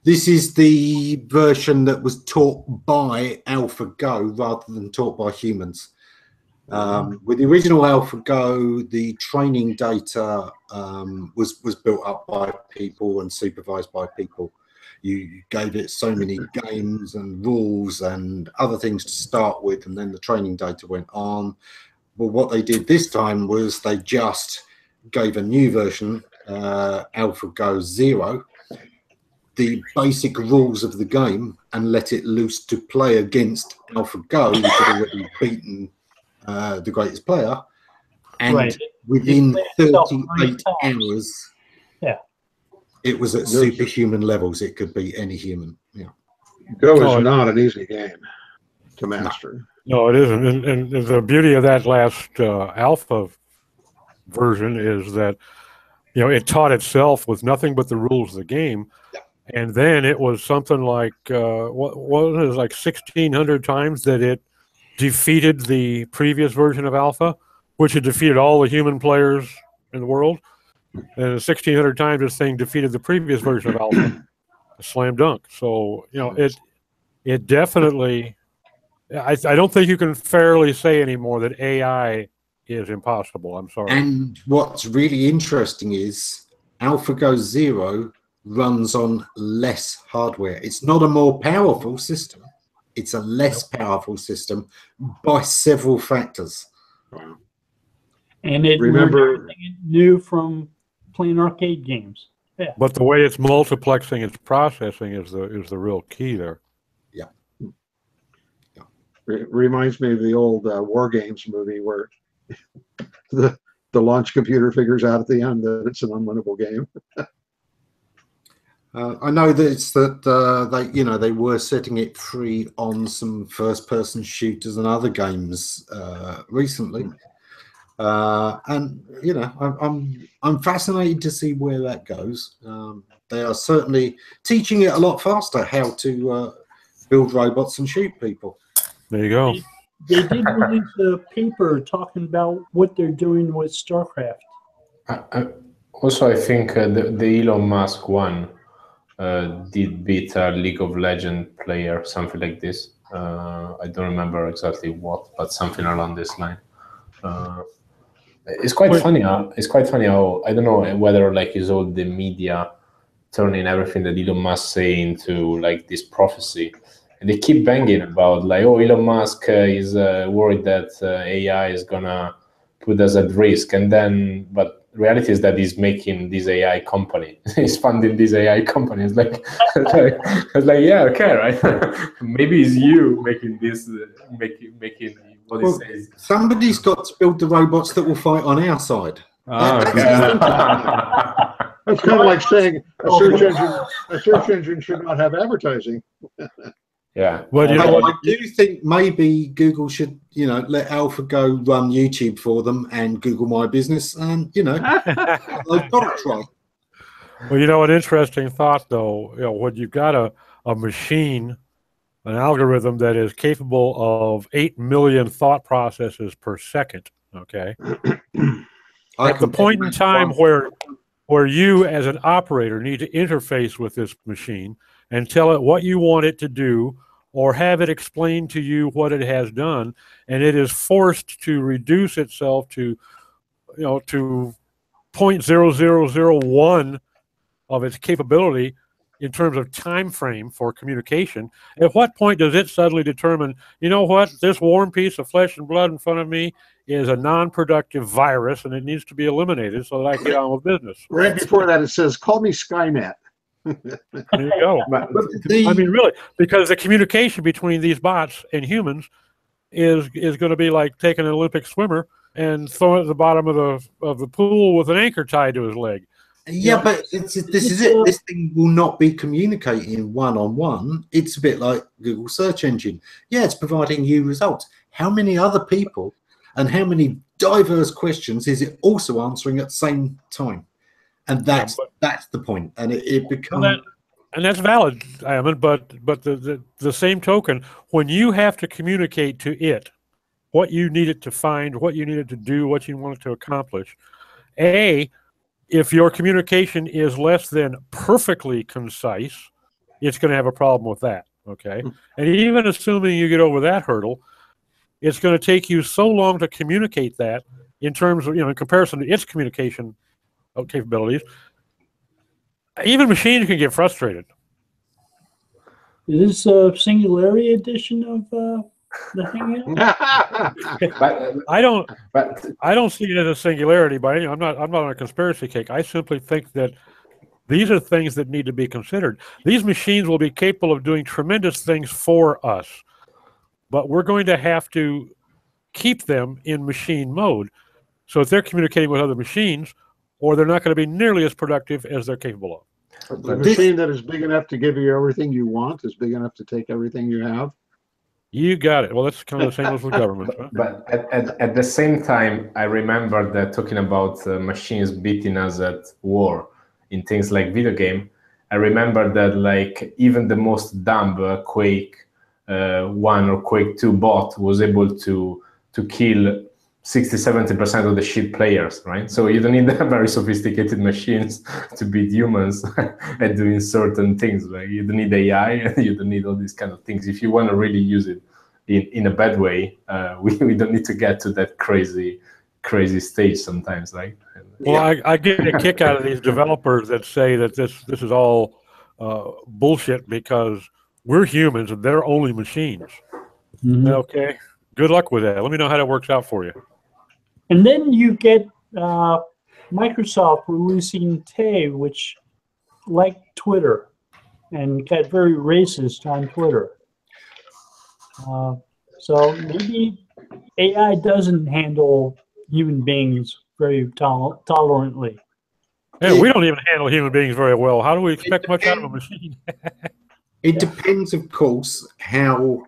This is the version that was taught by AlphaGo rather than taught by humans. With the original AlphaGo, the training data was built up by people and supervised by people. You gave it so many games and rules and other things to start with, and then the training data went on. Well, what they did this time was they just gave a new version, AlphaGo 0, the basic rules of the game, and let it loose to play against AlphaGo, which had already beaten the greatest player. And within 38 hours, it was at superhuman levels. It could beat any human. Yeah. Go is not an easy game to master. No, it isn't. And the beauty of that last alpha version is that, you know, it taught itself with nothing but the rules of the game. Yeah. And then it was something like, what was it, like 1,600 times that it defeated the previous version of alpha, which had defeated all the human players in the world. And 1,600 times this thing defeated the previous version of alpha. A slam dunk. So, you know, it definitely, I don't think you can fairly say anymore that AI is impossible. I'm sorry. And what's really interesting is AlphaGo 0 runs on less hardware. It's not a more powerful system. It's a less powerful system by several factors. And it learned everything it knew from playing arcade games. Yeah. But the way it's multiplexing its processing is the real key there. Yeah. It reminds me of the old War Games movie where the launch computer figures out at the end that it's an unwinnable game. I know that they were setting it free on some first-person shooters and other games recently, and you know, I'm fascinated to see where that goes. They are certainly teaching it a lot faster how to build robots and shoot people. There you go. They did release a paper talking about what they're doing with StarCraft. Also, I think the Elon Musk one did beat a League of Legends player, something like this. I don't remember exactly what, but something along this line. It's quite funny. It's quite funny how, I don't know whether like is all the media turning everything that Elon Musk saying into like this prophecy. And they keep banging about like, oh, Elon Musk is worried that AI is gonna put us at risk, and then, but reality is that he's making this AI company. He's funding this AI company. It's like, yeah, okay, right? Maybe it's you making this, making what he says. Somebody's got to build the robots that will fight on our side. Okay. That's kind of like saying a search engine should not have advertising. Yeah. Well, you know I do think maybe Google should, let AlphaGo run YouTube for them and Google My Business, and they've got it right. Well, an interesting thought though, when you've got a machine, an algorithm that is capable of 8 million thought processes per second, okay? At the point in time where you as an operator need to interface with this machine and tell it what you want it to do, or have it explain to you what it has done, and it is forced to reduce itself to, to 0.0001 of its capability in terms of time frame for communication. At what point does it suddenly determine, this warm piece of flesh and blood in front of me is a non-productive virus and it needs to be eliminated so that I can get on with business? Right before that, it says, "Call me Skynet." There you go. I mean, really, because the communication between these bots and humans is going to be like taking an Olympic swimmer and throwing it at the bottom of the pool with an anchor tied to his leg. Yeah, but this is it. This thing will not be communicating one-on-one. It's a bit like Google search engine. Yeah, it's providing you results. How many other people and how many diverse questions is it also answering at the same time? And that's the point. And it becomes... And that's valid, Ammon, but the same token, when you have to communicate to it what you need it to find, what you need it to do, what you want it to accomplish, if your communication is less than perfectly concise, it's going to have a problem with that, okay? And even assuming you get over that hurdle, it's going to take you so long to communicate that in terms of, in comparison to its communication capabilities. Even machines can get frustrated. Is this a Singularity edition of the Hangout? I don't see it as a singularity by any. I'm not on a conspiracy kick. I simply think that these are things that need to be considered. These machines will be capable of doing tremendous things for us, but we're going to have to keep them in machine mode. So if they're communicating with other machines, or they're not going to be nearly as productive as they're capable of. A machine that is big enough to give you everything you want is big enough to take everything you have. You got it. Well, that's kind of the same as with government. Huh? But at the same time, I remember that talking about machines beating us at war in things like video game. I remember that like even the most dumb Quake 1 or Quake 2 bot was able to kill 60–70% of the shit players, right? So you don't need very sophisticated machines to beat humans at doing certain things, right? You don't need AI, you don't need all these kind of things. If you want to really use it in a bad way, we don't need to get to that crazy stage sometimes, right? Well, I get a kick out of these developers that say that this is all bullshit because we're humans and they're only machines. Mm-hmm. Okay, good luck with that. Let me know how that works out for you. And then you get Microsoft releasing Tay, which, like Twitter, and got very racist on Twitter. So maybe AI doesn't handle human beings very tolerantly. Yeah, we don't even handle human beings very well. How do we expect much out of a machine? It depends, of course, how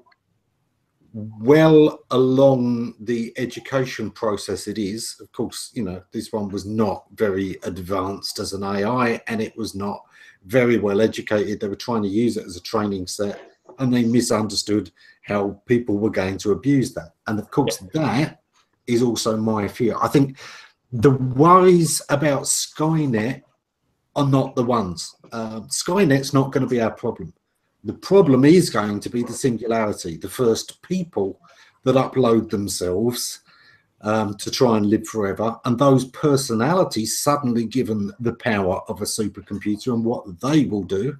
well along the education process it is. Of course, this one was not very advanced as an AI, and it was not very well educated. They were trying to use it as a training set, and they misunderstood how people were going to abuse that. And of course, that is also my fear. I think the worries about Skynet are not the ones. Skynet's not going to be our problem. The problem is going to be the singularity, the first people that upload themselves to try and live forever, and those personalities suddenly given the power of a supercomputer and what they will do,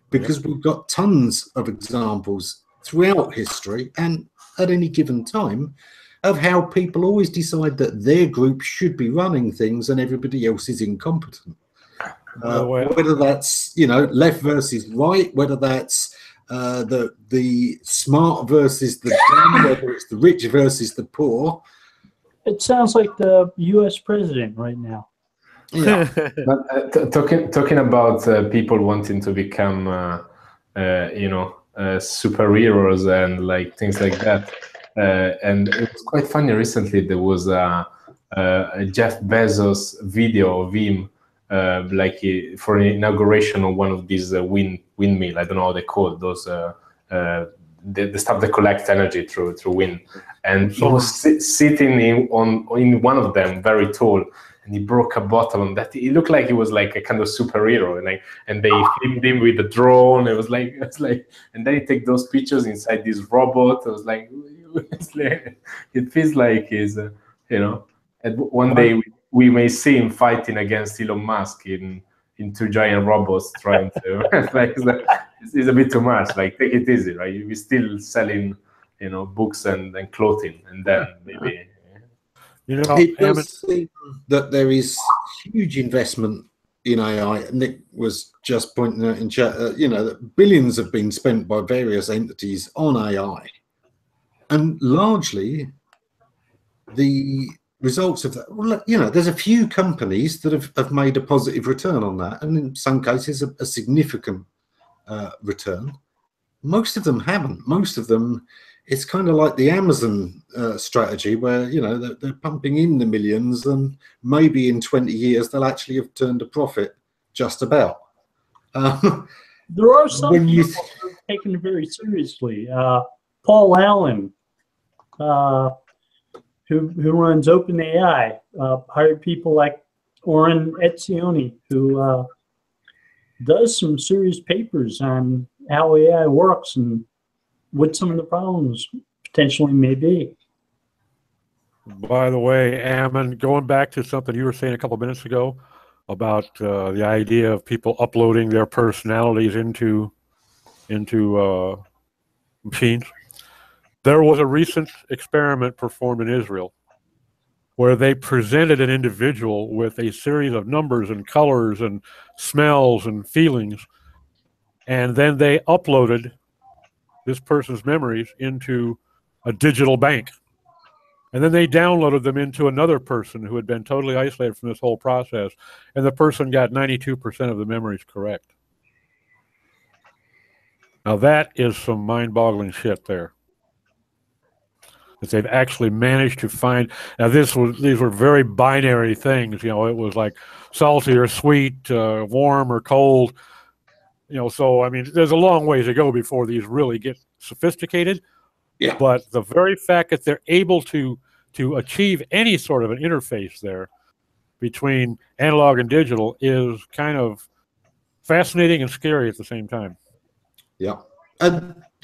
because we've got tons of examples throughout history and at any given time of how people always decide that their group should be running things and everybody else is incompetent. Whether that's left versus right, whether that's the smart versus the dumb, whether it's the rich versus the poor. It sounds like the U.S. president right now. Yeah. But talking about people wanting to become superheroes and like things like that, and it was quite funny recently. There was a Jeff Bezos video of him for an inauguration of one of these windmill. I don't know how they call it, those the stuff that collects energy through wind. And he was sitting in one of them, very tall, and he broke a bottle on that. He looked like he was like a kind of superhero, and they filmed him with a drone. It's like, and then he take those pictures inside this robot. It was like, it feels like he's, and one day we may see him fighting against Elon Musk in two giant robots trying to it's a bit too much. Like, take it easy, right? We're still selling, books and clothing, and then maybe. It does seem that there is huge investment in AI. Nick was just pointing out in chat, that billions have been spent by various entities on AI, and largely the results of that. Well, there's a few companies that have made a positive return on that, and in some cases a significant return. Most of them haven't. Most of them, it's kind of like the Amazon strategy, where they're pumping in the millions, and maybe in 20 years they'll actually have turned a profit, just about. There are some people who are taking it very seriously. Paul Allen, who runs OpenAI, hired people like Oren Etzioni, who does some serious papers on how AI works and what some of the problems potentially may be. By the way, Ammon, going back to something you were saying a couple of minutes ago about the idea of people uploading their personalities into machines, there was a recent experiment performed in Israel where they presented an individual with a series of numbers and colors and smells and feelings, and then they uploaded this person's memories into a digital bank. And then they downloaded them into another person who had been totally isolated from this whole process, and the person got 92% of the memories correct. Now that is some mind-boggling shit there. That they've actually managed to find. Now these were very binary things. It was like salty or sweet, warm or cold. So I mean, there's a long ways to go before these really get sophisticated. Yeah. But the very fact that they're able to achieve any sort of an interface there between analog and digital is kind of fascinating and scary at the same time. Yeah.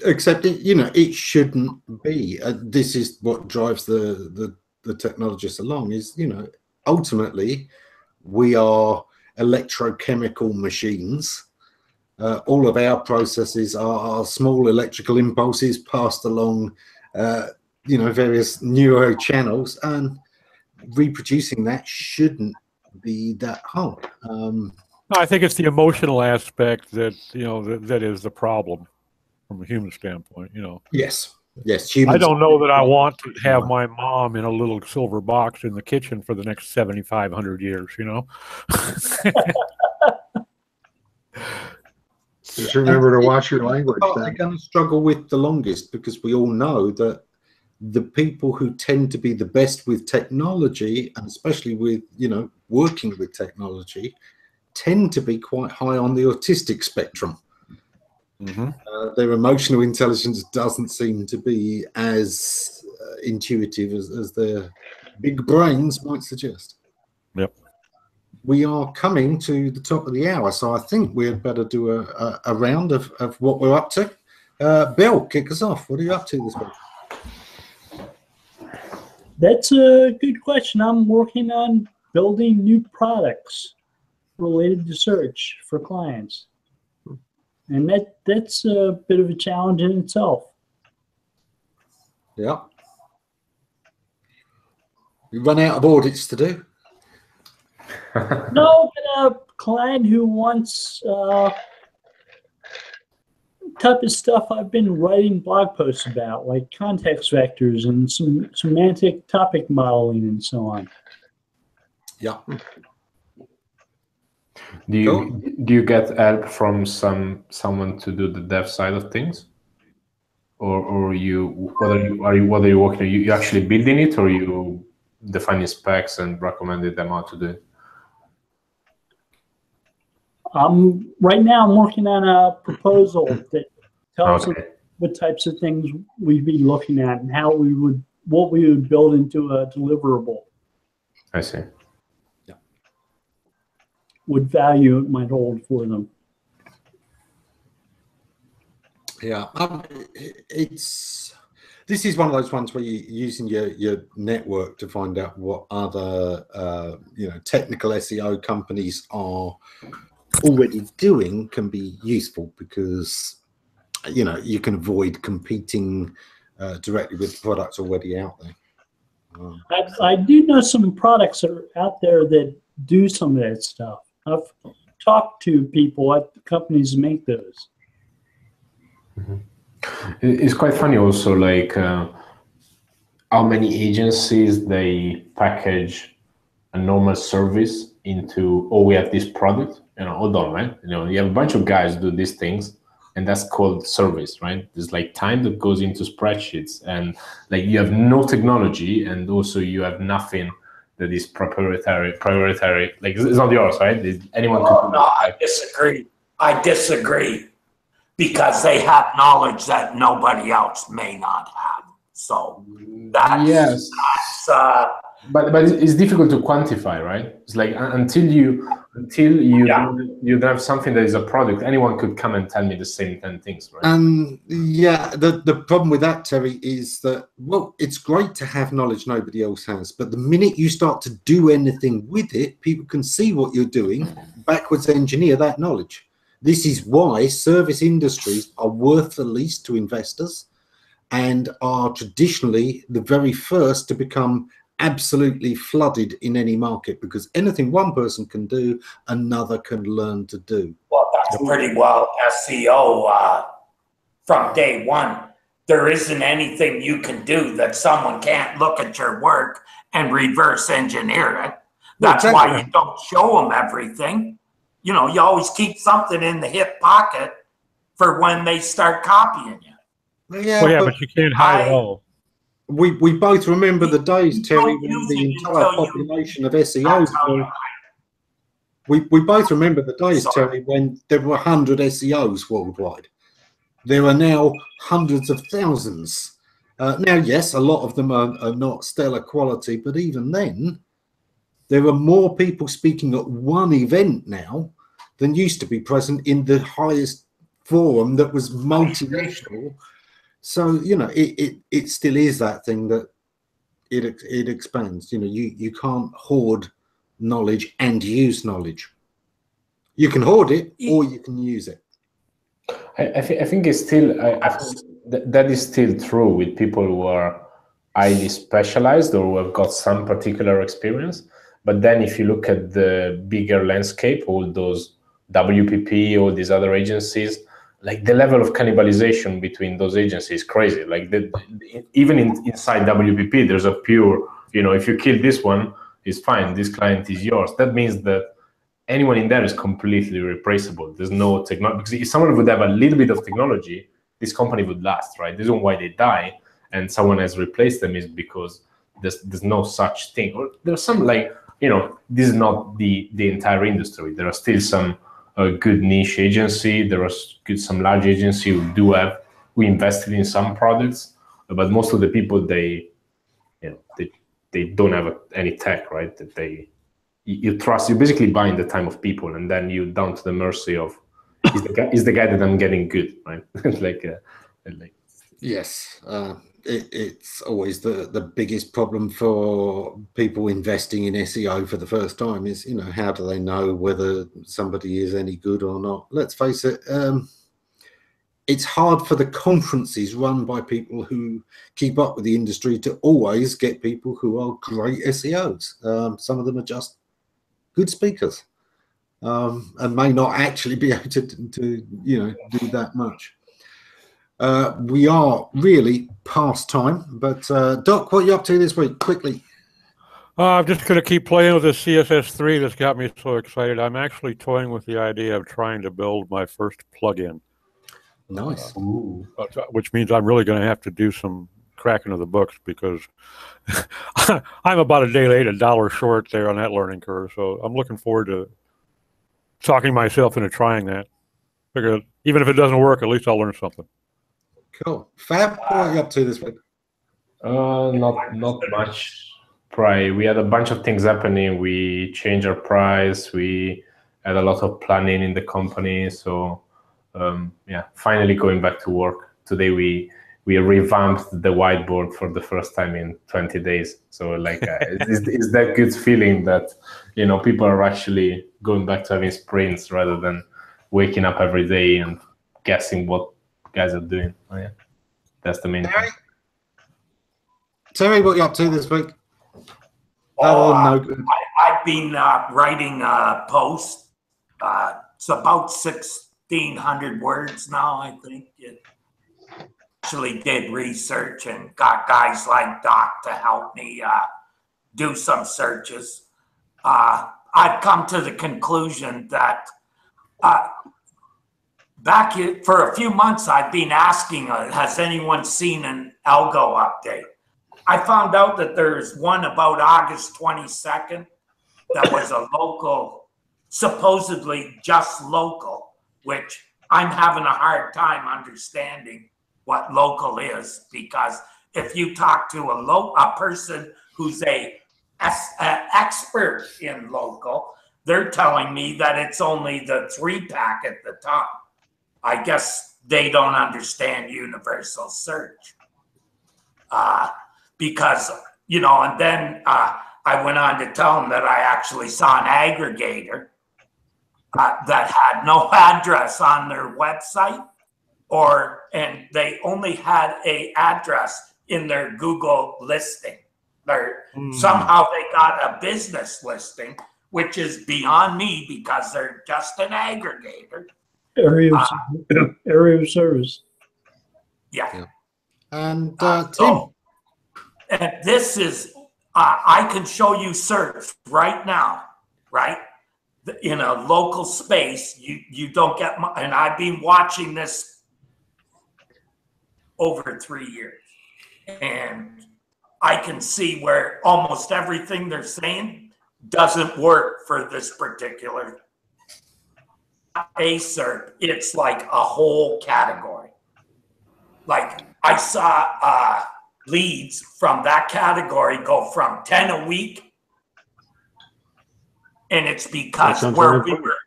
Except it shouldn't be. This is what drives the technologists along. Is ultimately we are electrochemical machines. All of our processes are small electrical impulses passed along, various neuro channels, and reproducing that shouldn't be that hard. I think it's the emotional aspect that that is the problem from a human standpoint. Yes. Humans. I don't know that I want to have my mom in a little silver box in the kitchen for the next 7,500 years. Just remember to watch your language. They're going to struggle with the longest, because we all know that the people who tend to be the best with technology, and especially with working with technology, tend to be quite high on the autistic spectrum. Mm-hmm. Their emotional intelligence doesn't seem to be as intuitive as their big brains might suggest. Yep. We are coming to the top of the hour, so I think we'd better do a round of what we're up to. Bill, kick us off. What are you up to this week? That's a good question. I'm working on building new products related to search for clients. And that's a bit of a challenge in itself. Yeah. You run out of audits to do? No, but a client who wants type of stuff I've been writing blog posts about, like context vectors and some semantic topic modeling and so on. Yeah. Do you get help from someone to do the dev side of things, or whether you're working, you actually building it, or you defining specs and recommending them how to do it? Right now I'm working on a proposal that tells us what types of things we'd be looking at and what we would build into a deliverable. I see. What value it might hold for them. Yeah, this is one of those ones where you're using your network to find out what other technical SEO companies are already doing can be useful, because you can avoid competing directly with products already out there. I do know some products that are out there that do some of that stuff. I've talked to people at the companies that make those. Mm-hmm. It's quite funny also, like how many agencies they package a normal service into, oh, we have this product, hold on, man. You have a bunch of guys do these things, and that's called surveys, right? There's like time that goes into spreadsheets, and like you have no technology, and also you have nothing that is proprietary. Like it's not yours, right? Anyone could do no, I disagree. I disagree, because they have knowledge that nobody else may not have. So that's but it's difficult to quantify, right? It's like until you don't have something that is a product, anyone could come and tell me the same 10 things, right? Yeah, the problem with that, Terry, is that, well, it's great to have knowledge nobody else has, but the minute you start to do anything with it, people can see what you're doing, backwards engineer that knowledge. This is why service industries are worth the least to investors and are traditionally the very first to become absolutely flooded in any market, because anything one person can do, another can learn to do. Well, that's pretty well SEO from day one. There isn't anything you can do that someone can't look at your work and reverse engineer it. That's why you don't show them everything. You know, you always keep something in the hip pocket for when they start copying you. Yeah, but you can't hide it all. We both remember the days, Terry, when the entire population of SEOs were... We both remember the days, Terry, when there were 100 SEOs worldwide. There are now hundreds of thousands. Now, yes, a lot of them are not stellar quality, but even then, there are more people speaking at one event now than used to be present in the highest forum that was multinational. So, you know, it still is that thing that it expands. You know, you can't hoard knowledge and use knowledge. You can hoard it or you can use it. I think it's still, that is still true with people who are highly specialized or who have got some particular experience. But then if you look at the bigger landscape, all those WPP, all these other agencies, like the level of cannibalization between those agencies is crazy. Like even inside WPP, there's a pure, you know, if you kill this one, it's fine. This client is yours. That means that anyone in there is completely replaceable. There's no technology. Because if someone would have a little bit of technology, this company would last, right? The reason why they die and someone has replaced them is because there's no such thing. Or there's some, like, you know, this is not the entire industry. There are still some good niche agency. There are some large agency who invested in some products, but most of the people, they don't have any tech, right? That you trust. You're basically buying the time of people, and then you're down to the mercy of is the guy that I'm getting good, right? Yes. It's always the biggest problem for people investing in SEO for the first time is, you know, how do they know whether somebody is any good or not? Let's face it, it's hard for the conferences run by people who keep up with the industry to always get people who are great SEOs. Some of them are just good speakers and may not actually be able to you know, do that much. We are really past time, but Doc, what are you up to this week? Quickly. I'm just going to keep playing with this CSS3 that's got me so excited. I'm actually toying with the idea of trying to build my first plugin. Nice. Which means I'm really going to have to do some cracking of the books, because I'm about a day late, $1 short there on that learning curve. So I'm looking forward to talking myself into trying that. Because even if it doesn't work, at least I'll learn something. Cool. Fab, what are you up to this week? Not much. Probably we had a bunch of things happening. We changed our price. We had a lot of planning in the company. So yeah, finally going back to work. Today we revamped the whiteboard for the first time in 20 days. So like it's that good feeling that, you know, people are actually going back to having sprints rather than waking up every day and guessing what guys are doing. Oh, yeah, that's the main thing. Terry, what are you up to this week? No good. I've been writing a post. It's about 1,600 words now, I think. It actually did research and got guys like Doc to help me do some searches. I've come to the conclusion that for a few months, I've been asking, has anyone seen an algo update? I found out that there's one about August 22nd that was a local, supposedly just local, which I'm having a hard time understanding what local is, because if you talk to a person who's an expert in local, they're telling me that it's only the 3-pack at the top. I guess they don't understand universal search. Because, you know, and then I went on to tell them that I actually saw an aggregator that had no address on their website, and they only had an address in their Google listing. Somehow they got a business listing, which is beyond me because they're just an aggregator. Area of service. Yeah. And Tim. And this is, I can show you search right now, right? In a local space, you don't get, and I've been watching this over 3 years. And I can see where almost everything they're saying doesn't work for this particular SERP. It's like a whole category. Like I saw leads from that category go from 10 a week, and it's because where we were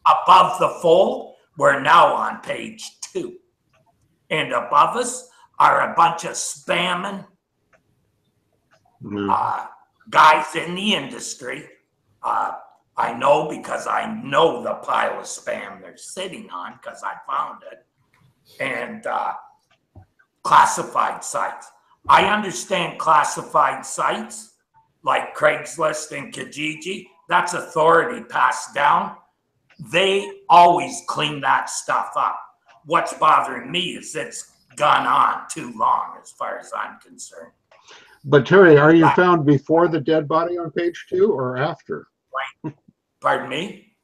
above the fold, we're now on page 2, and above us are a bunch of spamming guys in the industry. I know because I know the pile of spam they're sitting on because I found it. And classified sites. I understand classified sites like Craigslist and Kijiji. That's authority passed down. They always clean that stuff up. What's bothering me is it's gone on too long as far as I'm concerned. But Terry, are you found before the dead body on page 2 or after? Pardon me?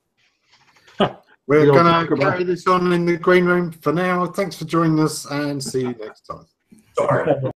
We're going to carry this on in the green room for now. Thanks for joining us and see you next time. Sorry.